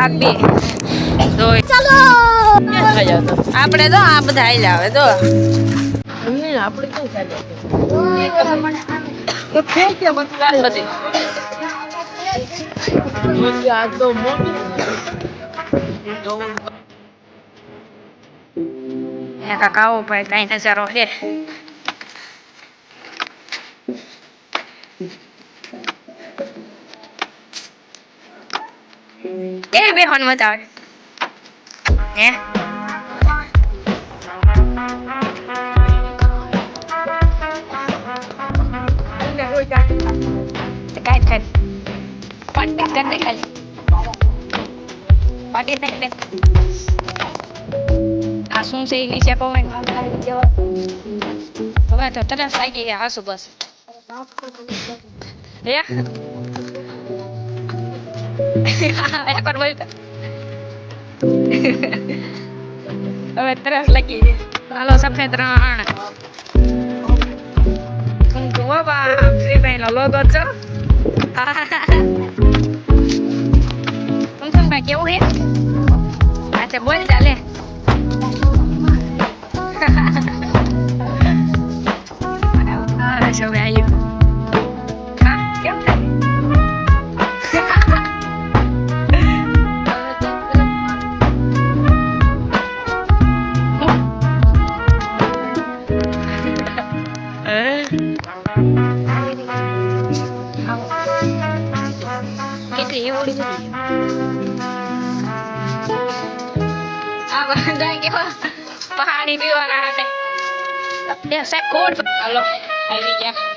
ભાગ 2 તો ચાલો આપણે તો આ બધા આઈલા આવે તો આપણે કઈ ચાલે તો ફેંક કે બતાલ બધી આ તો મોટી એ કાકાઓ ભાઈ કઈ નજારો છે એ બે હોન મત આવે હે કાઈ કાઈ પાટી કરને ખાલી પાટી ને આ શું છે નીચે કોમેન્ટ હવે તો તરસ લાગી ગયા આસુ બસ હે એક વાર બોલ હવે તરસ લાગી હાલો સફેદ રણ તું બાબા શ્રી ભાઈ નો લોગો છો તું ભાઈ કેવું હે અચ્છા બોલ ચાલે શું આવ્યું કેમ કેટલી એવડી બધી આ બધા કેવા પાણી પીવાના હશે એ સાહેબ કોડ હાલો આવી ગયા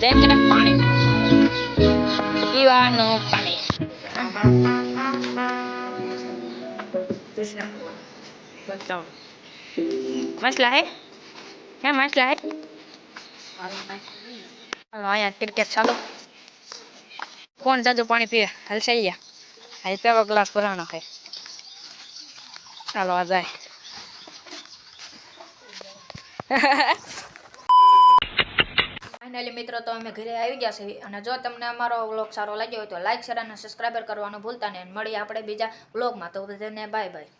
જેમ કે પાણી પીવાનું પાણી बताओ मसला है क्या मसला है हेलो यार क्रिकेट चलो कौन सा जो पानी पिए हल सही है हल पे ग्लास भराना है चलो आ जाए ફાઇનલી મિત્રો તો અમે ઘરે આવી ગયા છે અને જો તમને અમારો વ્લોગ સારો લાગ્યો હોય તો લાઈક શેર અને સબસ્ક્રાઇબર કરવાનું ભૂલતા નહીં મળીએ આપણે બીજા વ્લોગમાં તો બધાને બાય બાય